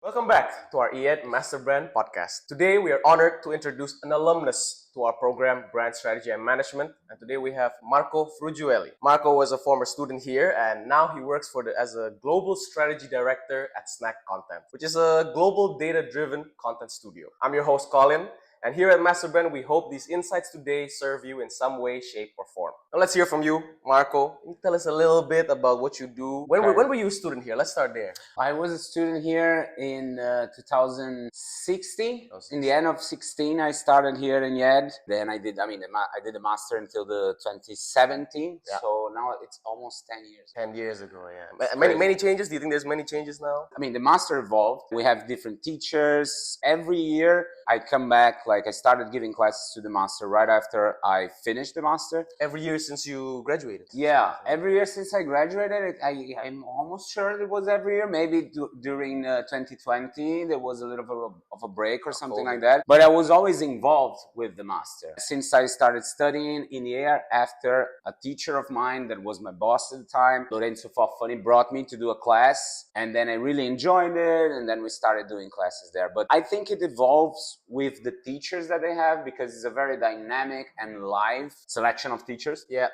Welcome back to our IED MASTERBRAND podcast. Today we are honored to introduce an alumnus to our program, Brand Strategy and Management. And today we have Marco Frugiuele. Marco was a former student here and now he works as a Global Strategy Director at Snack Content, which is a global data-driven content studio. I'm your host, Colin. And here at MASTERBRAND, we hope these insights today serve you in some way, shape, or form. Now let's hear from you, Marco. Can you tell us a little bit about what you do? When were you a student here? Let's start there. I was a student here in 2016. In the end of 16, I started here in IED. Then I did a master until the 2017. Yeah. So now it's almost 10 years. 10 years ago, yeah. Many changes? Do you think there's many changes now? I mean, the master evolved. We have different teachers. Every year I come back, I started giving classes to the master right after I finished the master. Every year since you graduated? Yeah, every year since I graduated. I'm almost sure it was every year. Maybe during 2020 there was a little of a break or something like that. But I was always involved with the master. Since I started studying in the year after, a teacher of mine that was my boss at the time, Lorenzo Foffani, brought me to do a class. And then I really enjoyed it. And then we started doing classes there. But I think it evolves with the teachers that they have, because it's a very dynamic and live selection of teachers. Yeah.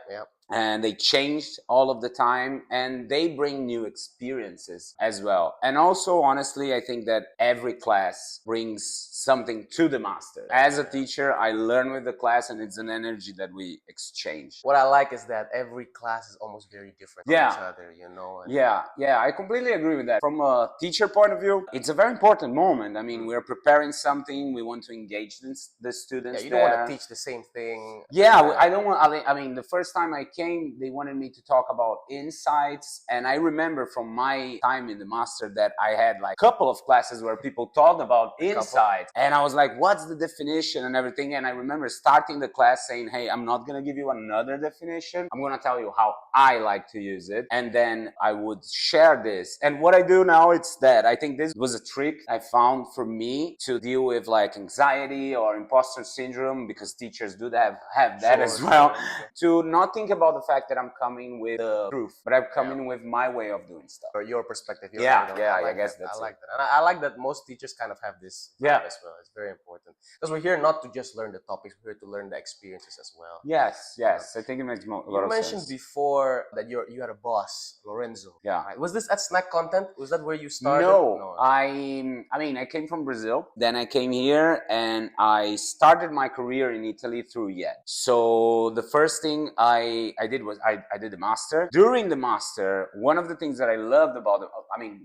And they changed all of the time, and they bring new experiences as well. And also, honestly, I think that every class brings something to the master. As a teacher, I learn with the class, and it's an energy that we exchange. What I like is that every class is almost very different from each other, you know? Yeah, I completely agree with that. From a teacher point of view, it's a very important moment. I mean, we're preparing something, we want to engage the students. Yeah, you don't want to teach the same thing. Yeah, I don't want, I mean, the first time I came, they wanted me to talk about insights. And I remember from my time in the master that I had a couple of classes where people talked about insights. And I was like, what's the definition and everything? And I remember starting the class saying, hey, I'm not going to give you another definition. I'm going to tell you how I like to use it. And then I would share this. And what I do now, it's that I think this was a trick I found for me to deal with anxiety or imposter syndrome, because teachers do have that as well. To not think about the fact that I'm coming with the truth, but I'm coming with my way of doing stuff. Or your perspective. I guess that's I like that. And I like that most teachers kind of have this as well. It's very important. Because we're here not to just learn the topics, we're here to learn the experiences as well. Yes. I think it makes a lot of sense. You mentioned before that you had a boss, Lorenzo. Yeah. Right? Was this at Snack Content? Was that where you started? No. I came from Brazil. Then I came here and I started my career in Italy through IED. So the first thing I did was I did the master. During the master, one of the things that I loved about it,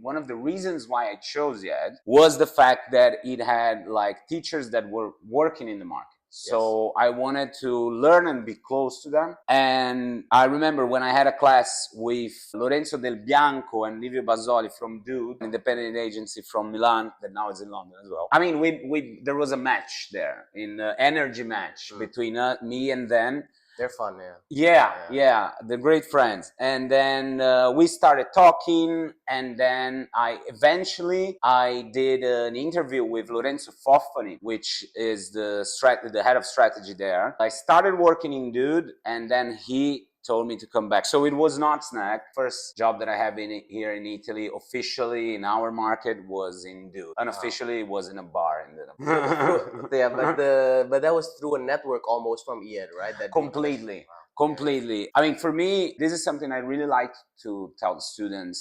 one of the reasons why I chose IED was the fact that it had teachers that were working in the market. So I wanted to learn and be close to them. And I remember when I had a class with Lorenzo Del Bianco and Livio Basoli from Dude, an independent agency from Milan that now is in London as well. There was a match there, an energy match between me and them. They're fun, Yeah, they're great friends. And then we started talking, and then I did an interview with Lorenzo Foffani, which is the head of strategy there. I started working in Dude, and then he told me to come back. So it was not Snack. First job that I have here in Italy, officially in our market, was in Dude. Unofficially, it was in a bar. But that was through a network almost from IED, right? Completely. For me, this is something I really like to tell the students.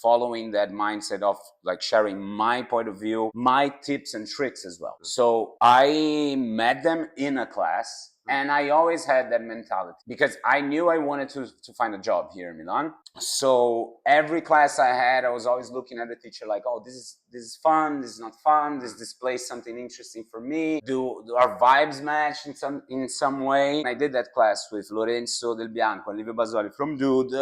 Following that mindset of sharing my point of view, my tips and tricks as well. So I met them in a class. And I always had that mentality because I knew I wanted to find a job here in Milan. So every class I had, I was always looking at the teacher oh, this is fun, this is not fun, this displays something interesting for me. Do our vibes match in some way? And I did that class with Lorenzo Del Bianco and Livio Basoli from Dude.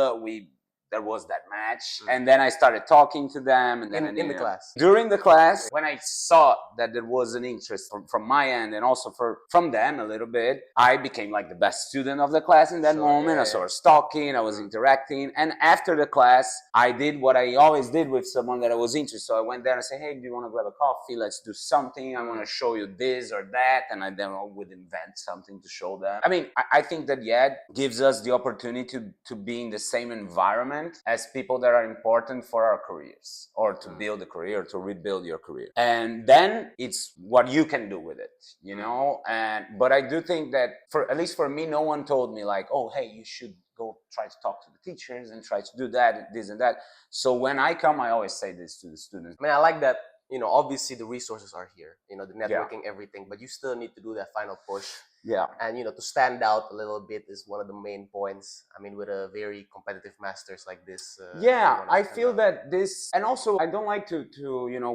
There was that match. And then I started talking to them. And then in the class? During the class, when I saw that there was an interest from my end and also from them a little bit, I became the best student of the class in that moment. I started talking, I was interacting. And after the class, I did what I always did with someone that I was interested. So I went there and said, hey, do you want to grab a coffee? Let's do something. I want to show you this or that. And I then would invent something to show them. I think that IED gives us the opportunity to be in the same environment environment as people that are important for our careers, or to build a career, to rebuild your career. And then it's what you can do with it, you know. And but I do think that, for at least for me, no one told me like, oh, hey, you should go try to talk to the teachers and try to do that and this and that. So when I come, I always say this to the students. I mean, I like that, obviously the resources are here, the Yeah. networking, everything, but you still need to do that final push. Yeah. And, to stand out a little bit is one of the main points. I mean, with a very competitive masters like this. Yeah, I feel out. that this, and also I don't like to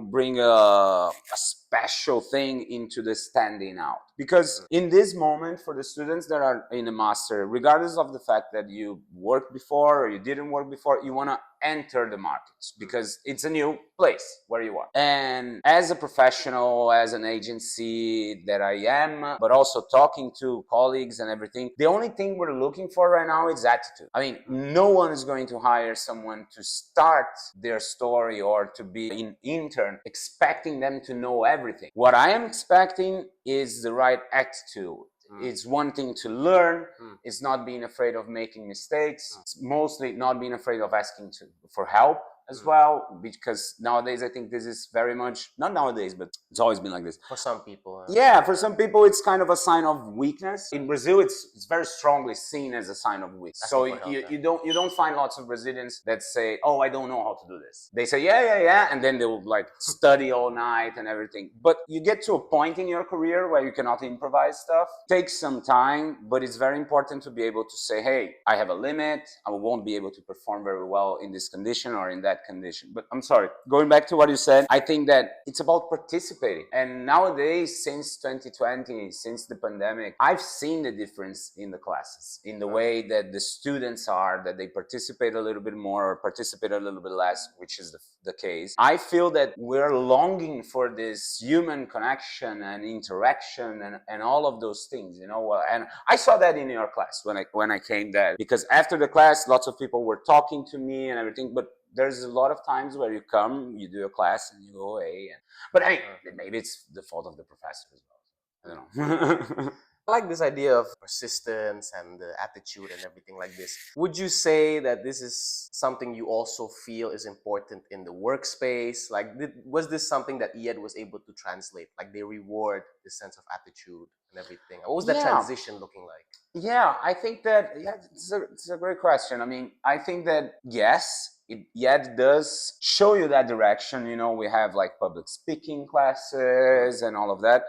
bring a special thing into the standing out, because in this moment, for the students that are in a master, regardless of the fact that you worked before or you didn't work before, you want to enter the markets because it's a new place where you are. And as a professional, as an agency that I am, but also talking to colleagues and everything, the only thing we're looking for right now is attitude. I mean, no one is going to hire someone to start their story or to be an intern expecting them to know everything. What I am expecting is the right attitude. It's one thing to learn. It's not being afraid of making mistakes. It's mostly not being afraid of asking for help as well, because nowadays I think this is very much, not nowadays, but it's always been like this. For some people. Yeah, for some people it's kind of a sign of weakness. In Brazil, it's very strongly seen as a sign of weakness. So you don't find lots of Brazilians that say, oh, I don't know how to do this. They say, yeah, and then they will like study all night and everything. But you get to a point in your career where you cannot improvise stuff. It takes some time, but it's very important to be able to say, hey, I have a limit. I won't be able to perform very well in this condition or in that condition. But I'm sorry, going back to what you said, I think that it's about participating. And nowadays, since 2020, since the pandemic, I've seen the difference in the classes, in the way that the students are, that they participate a little bit more or participate a little bit less, which is the case. I feel that we're longing for this human connection and interaction and all of those things, you know. And I saw that in your class when I came there, because after the class, lots of people were talking to me and everything, but there's a lot of times where you come, you do a class, and you go away. But I mean, maybe it's the fault of the professor as well. I don't know. I like this idea of persistence and the attitude and everything like this. Would you say that this is something you also feel is important in the workspace? Like, was this something that IED was able to translate? Like, they reward this sense of attitude and everything. What was that transition looking like? Yeah, I think that, it's a great question. I mean, I think that, yes, it does show you that direction. You know, we have like public speaking classes and all of that.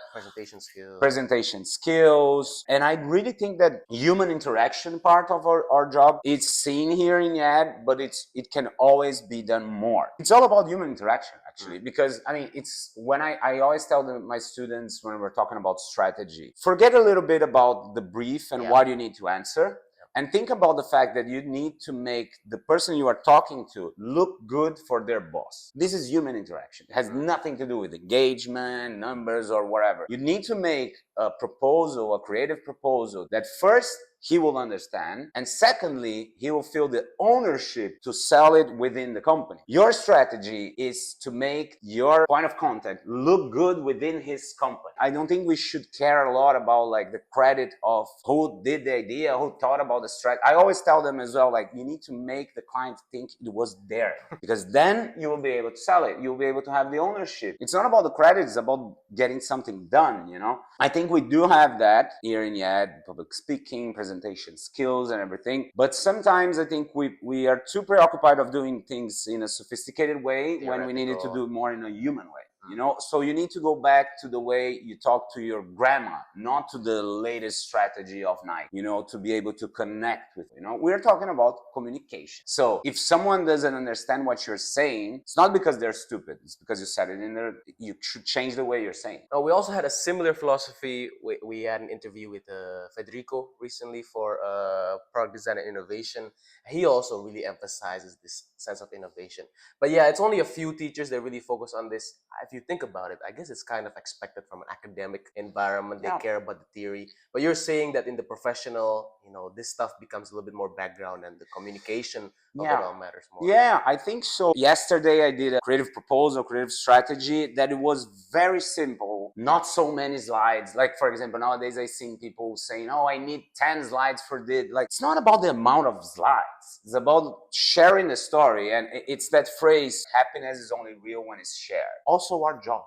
Presentation skills. And I really think that human interaction part of our job, it's seen here in IED, but it can always be done more. It's all about human interaction, actually, because I mean, it's when I always tell my students when we're talking about strategy, forget a little bit about the brief and what you need to answer. And think about the fact that you need to make the person you are talking to look good for their boss. This is human interaction. It has nothing to do with engagement, numbers, or whatever. You need to make a proposal, a creative proposal that first he will understand, and secondly, he will feel the ownership to sell it within the company. Your strategy is to make your point of contact look good within his company. I don't think we should care a lot about like the credit of who did the idea, who thought about the strategy. I always tell them as well, like, you need to make the client think it was there, because then you will be able to sell it. You'll be able to have the ownership. It's not about the credit, it's about getting something done, you know? I think we do have that here in IED, public speaking, presentation skills and everything. But sometimes I think we are too preoccupied of doing things in a sophisticated way when we needed to do it more in a human way. You know, so you need to go back to the way you talk to your grandma, not to the latest strategy of Nike, you know, to be able to connect with, you know, we're talking about communication. So if someone doesn't understand what you're saying, it's not because they're stupid, it's because you said it in there. You should change the way you're saying. We also had a similar philosophy. We had an interview with Federico recently for product design and innovation. He also really emphasizes this sense of innovation. But yeah, it's only a few teachers that really focus on this. If you think about it, I guess it's kind of expected from an academic environment. They Yeah. care about the theory. But you're saying that in the professional, this stuff becomes a little bit more background and the communication of it all matters more. Yeah, I think so. Yesterday I did a creative proposal, creative strategy that it was very simple, not so many slides. Like for example, nowadays I see people saying, "Oh, I need 10 slides for this." Like it's not about the amount of slides. It's about sharing the story, and it's that phrase, happiness is only real when it's shared. Also our job,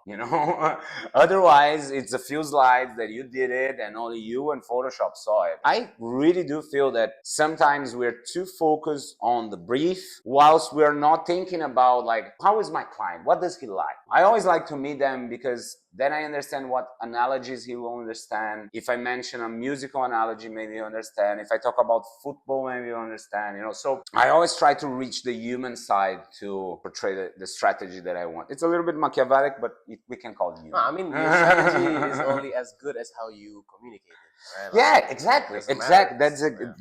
Otherwise, it's a few slides that you did it and only you and Photoshop saw it. I really do feel that sometimes we're too focused on the brief whilst we're not thinking about like, how is my client? What does he like? I always like to meet them because then I understand what analogies he will understand. If I mention a musical analogy, maybe you understand. If I talk about football, maybe you understand, So I always try to reach the human side to portray the strategy that I want. It's a little bit Machiavellic, but we can call it human. No, I mean, your strategy is only as good as how you communicate it, right? Yeah, Like, exactly.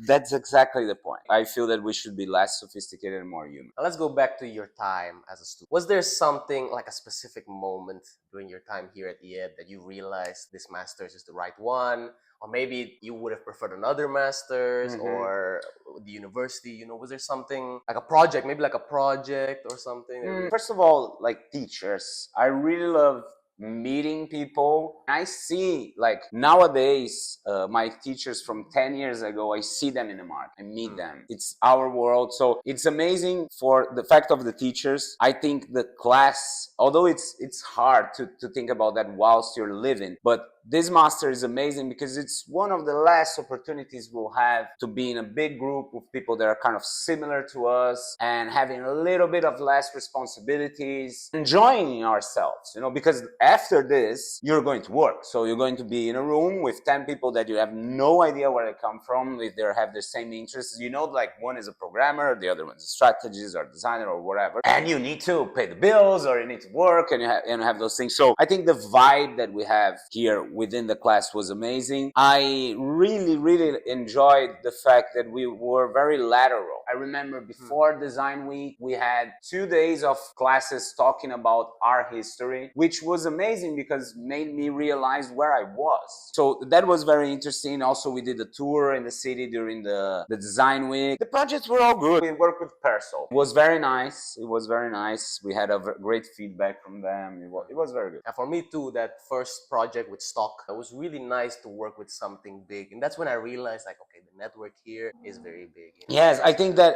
That's exactly the point. I feel that we should be less sophisticated and more human. Now let's go back to your time as a student. Was there something like a specific moment during your time here at IED that you realized this master's is the right one? Or maybe you would have preferred another master's or the university, was there something like a project, maybe like a project or something? First of all, like teachers, I really love meeting people. I see like nowadays my teachers from 10 years ago, I see them in the market, I meet them. It's our world, so it's amazing for the fact of the teachers. I think the class, although it's hard to think about that whilst you're living, but this master is amazing because it's one of the last opportunities we'll have to be in a big group with people that are kind of similar to us and having a little bit of less responsibilities, enjoying ourselves, because after this, you're going to work. So you're going to be in a room with 10 people that you have no idea where they come from, if they have the same interests. Like one is a programmer, the other one's a strategist or designer or whatever. And you need to pay the bills or you need to work and you have those things. So I think the vibe that we have here within the class was amazing. I really, really enjoyed the fact that we were very lateral. I remember before Design Week, we had 2 days of classes talking about art history, which was amazing because made me realize where I was. So that was very interesting. Also, we did a tour in the city during the Design Week. The projects were all good. We worked with Persol. It was very nice. We had a great feedback from them. It was very good. And for me too, that first project with Stock, it was really nice to work with something big. And that's when I realized like, okay, the network here is very big. Yes, I think that,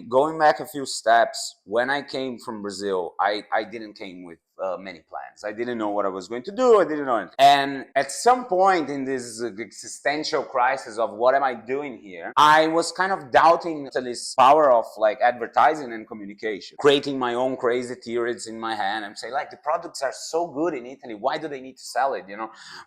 going back a few steps, when I came from Brazil, I didn't came with many plans. I didn't know what I was going to do. I didn't know it. And at some point in this existential crisis of what am I doing here, I was kind of doubting Italy's power of like advertising and communication, creating my own crazy theories in my hand and say like, the products are so good in Italy. Why do they need to sell it?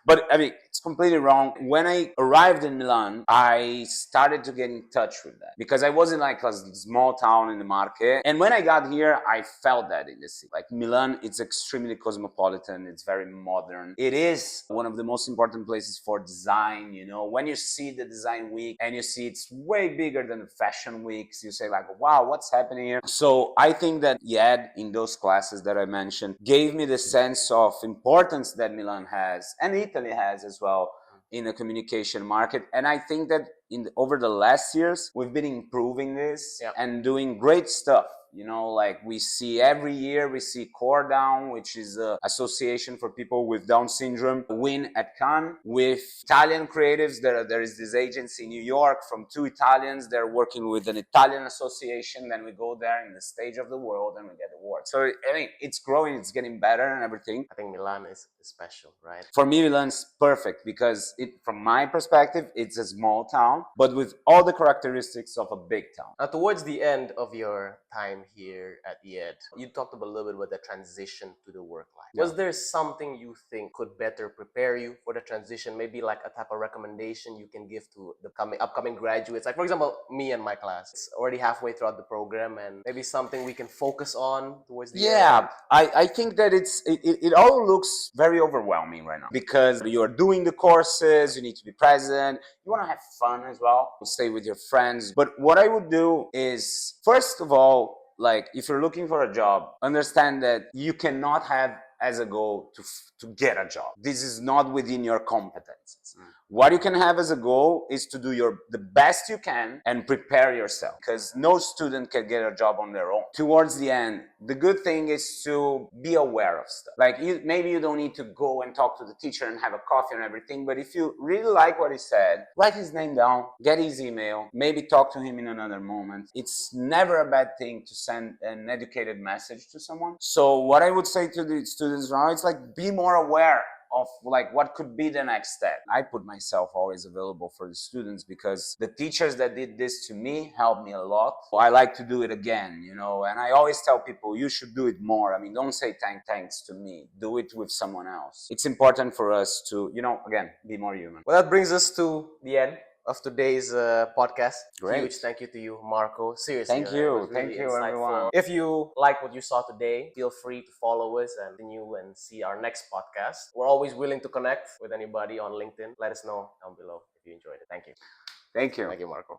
But it's completely wrong. When I arrived in Milan, I started to get in touch with that because I was in like a small town in the market. And when I got here, I felt that in the city. Like Milan, it's extremely cosmopolitan. It's very modern. It is one of the most important places for design. When you see the Design Week and you see it's way bigger than the fashion weeks, you say like, wow, what's happening here? So I think that IED in those classes that I mentioned gave me the sense of importance that Milan has and Italy has as well in the communication market. And I think that over the last years, we've been improving this and doing great stuff. Like we see every year, we see Core Down, which is an association for people with Down syndrome, win at Cannes with Italian creatives. There is this agency in New York from 2 Italians. They're working with an Italian association. Then we go there in the stage of the world and we get awards. So, it's growing, it's getting better and everything. I think Milan is special, right? For me, Milan's perfect because from my perspective, it's a small town, but with all the characteristics of a big town. Now, towards the end of your time here at IED, you talked a little bit about the transition to the work life. Was there something you think could better prepare you for the transition? Maybe like a type of recommendation you can give to the upcoming graduates? Like, for example, me and my class. It's already halfway throughout the program and maybe something we can focus on towards the end. I think that it all looks very overwhelming right now because you're doing the courses, you need to be present, You want to have fun as well. Stay with your friends. But what I would do is, first of all, like if you're looking for a job, understand that you cannot have as a goal to get a job. This is not within your competences. What you can have as a goal is to do the best you can and prepare yourself, because no student can get a job on their own. Towards the end, the good thing is to be aware of stuff. Like maybe you don't need to go and talk to the teacher and have a coffee and everything, but if you really like what he said, write his name down, get his email, maybe talk to him in another moment. It's never a bad thing to send an educated message to someone. So what I would say to the students now, it's like, be more aware of like what could be the next step. I put myself always available for the students because the teachers that did this to me helped me a lot. I like to do it again, you know, and I always tell people you should do it more. I mean, don't say thanks to me. Do it with someone else. It's important for us to, you know, again, be more human. Well, that brings us to the end of today's podcast. Great. Huge thank you to you, Marco. Seriously, Thank it you. was really Thank you, insightful. everyone. If you like what you saw today, feel free to follow us and continue and see our next podcast. We're always willing to connect with anybody on LinkedIn. Let us know down below if you enjoyed it. Thank you. Thank you. Thank you, Marco.